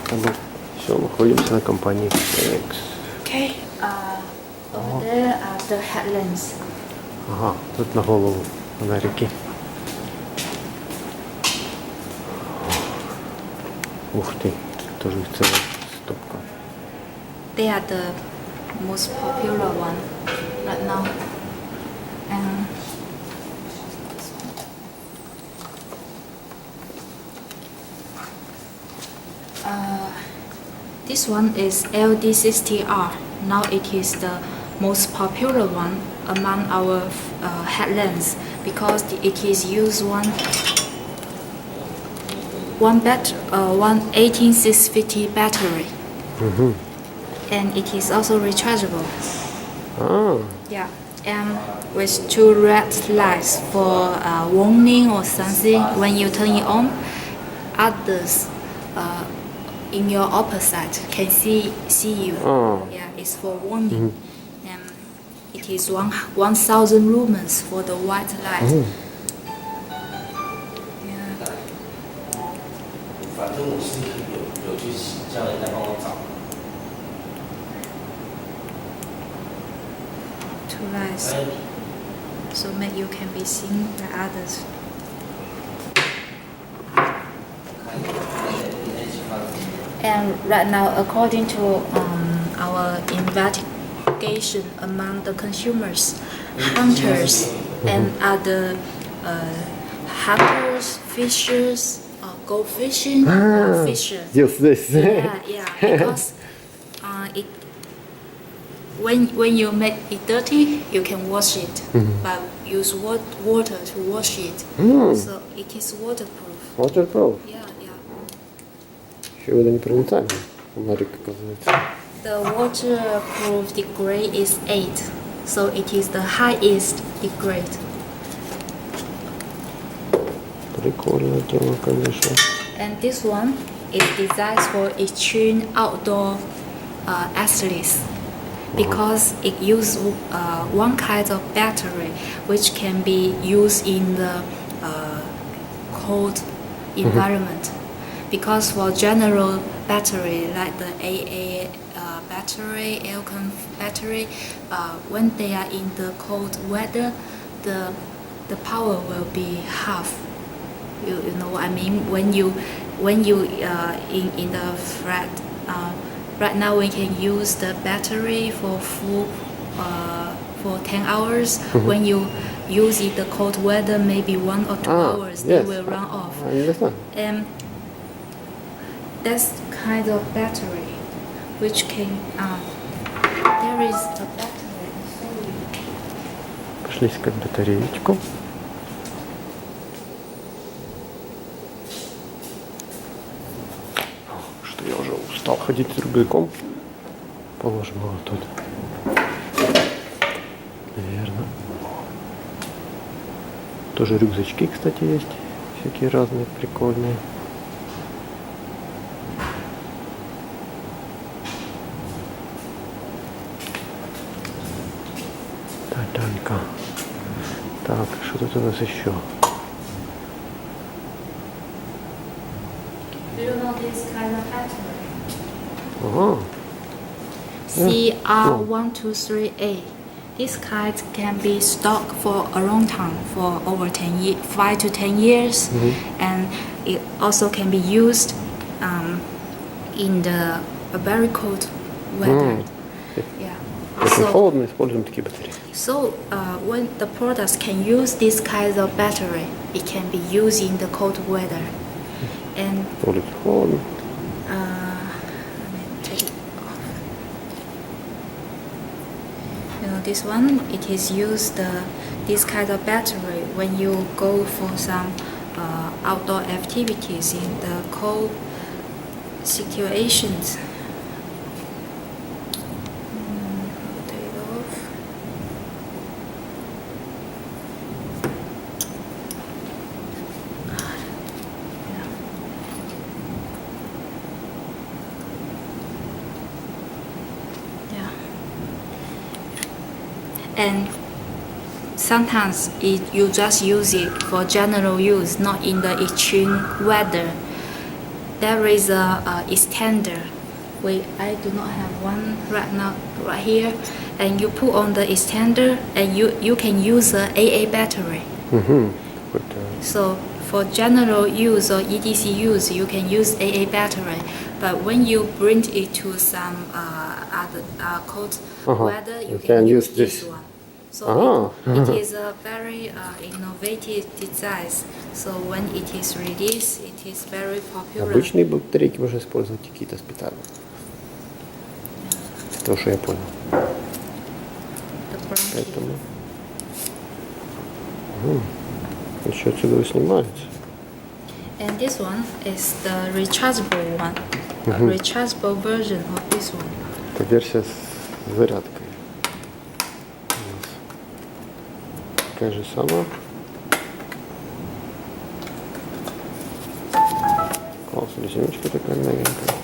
Все, находимся на компании Fenix. Okay, over there are the headlamps. Ага, тут на голову фонарики. Ух ты, тут тоже их целая стопка. They are the most popular one right now. And this one is LD60R. Now it is the most popular one among our headlamps because it is used one 18650 battery. Mm-hmm. And it is also rechargeable. Ah. Yeah, and with two red lights for warning or something. When you turn it on, others in your opposite can see you. Oh. Yeah, it's for warning. And it is 1000 lumens for the white light. Mm. Yeah. 反正我是有去叫人家帮我找。 Two lights, so that you can be seen by others. And right now, according to our investigation among the consumers, hunters and other hunters, fishers, go fishing, fishers. Yes, this. Yeah, because it when you make it dirty, you can wash it, but use water to wash it. So it is waterproof. Waterproof. Yeah. Еще водонепроницаемый фонарик, оказывается. The waterproof degree is 8, so it is the highest degree. Прикольное дело, конечно. And this one is designed for extreme outdoor athletes because it uses one kind of battery which can be used in the cold environment. Because for general battery like the AA battery, aircon battery, when they are in the cold weather, the power will be half. You know what I mean? When you in the flat, right now we can use the battery for full for 10 hours. When you use it the cold weather, maybe 1 or 2 hours, yes. they will run off. I understand. And that's kind of battery which can there is a battery. Пошли искать батареечку. Что я уже устал ходить с рюкзаком. Положим его тут. Наверное. Тоже рюкзачки, кстати, есть. Всякие разные, прикольные. Танька. Так, что тут у нас еще? Do you know this kind of battery? Ага. CR123A. This kind can be stocked for a long time, for over 5 to 10 years, and it also can be used in the very cold weather. Yeah. Если холодно, используем такие батареи. So when the products can use this kind of battery, it can be used in the cold weather. And Улица холодно. let me take it off. You know this one, it is used this kind of battery when you go for some outdoor activities in the cold situations. Take it off. Yeah. And sometimes you just use it for general use, not in the extreme weather. there is a extender. I do not have one right now, right here. And you put on the extender, and you can use a AA battery. But, So for general use or EDC use, you can use AA battery. But when you bring it to some other cold weather, you can use this one. So it is a very innovative design. So when it is released, it is very popular. обычные батарейки можно использовать и какие-то специальные. Это то, что я понял. Поэтому еще отсюда снимается. And this one is the rechargeable one, a rechargeable version of this one. Это версия с зарядкой. Такая же самая. Класс, резиночка такая новенькая.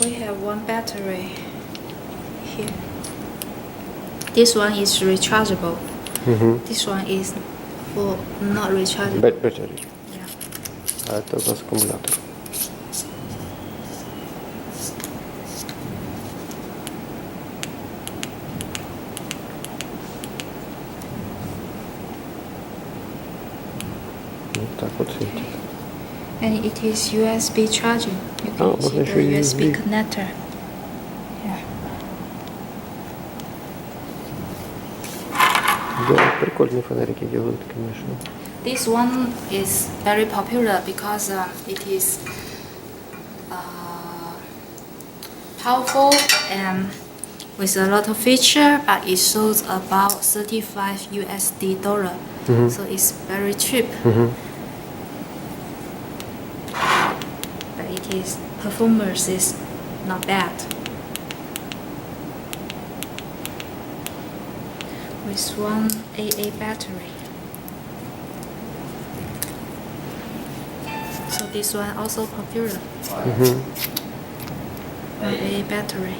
We have one battery here. This one is rechargeable. This one is for not rechargeable. Battery. Yeah. А это у нас аккумулятор. Вот так вот светит. And it is USB charging. You can вот see the еще и USB USB. connector. Yeah. Да, прикольные фонарики делают, конечно. This one is very popular because it is powerful and with a lot of feature, but it shows about $35. So it's very cheap. But it is performance is not bad. With one AA battery. So this one also popular. AA battery.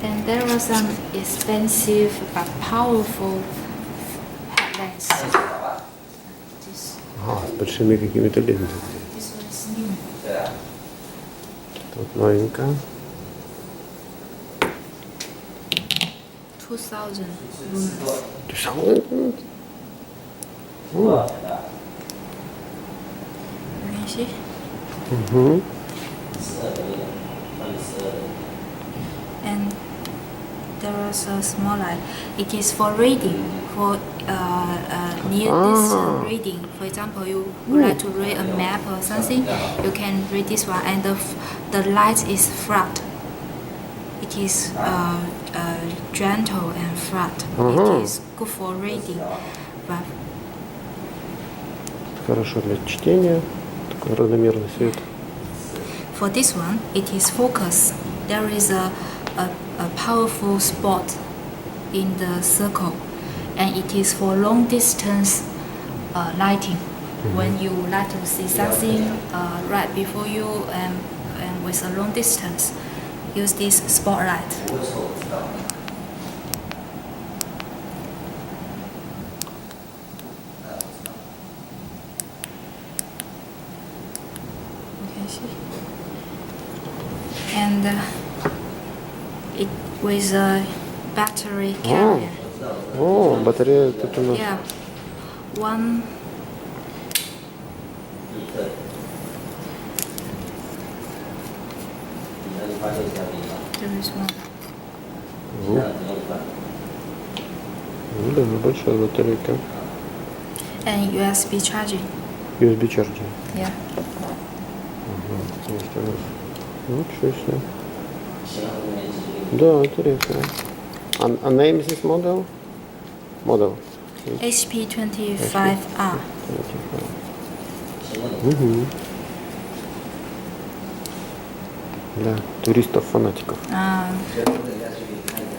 And there was some expensive but powerful headlamps. This С большими какими-то линзами. one is new. Тут новенькая. 2000 lumens. Ты самый? Let me see. And there was a small light. It is for reading, for near distance reading. For example, you would like to read a map or something, you can read this one, and the light is flat. It is gentle and flat. It is good for reading. But Хорошо для чтения. Такой равномерный свет. for this one, it is focus. There is a powerful spot in the circle, and it is for long distance lighting. When you like to see something right before you and with a long distance, use this spotlight. Okay, see? And it with a battery carrier. О, батарея тут у нас. Yeah, one. There is one. Ну да, большая батарейка. And USB charging. USB charging. Yeah. Есть у нас. Ну, что себе. Да, интересно. A name is this model? Model. HP25R. Для туристов-фанатиков. 觉得人家去给你看一下。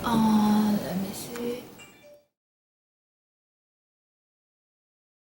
哦。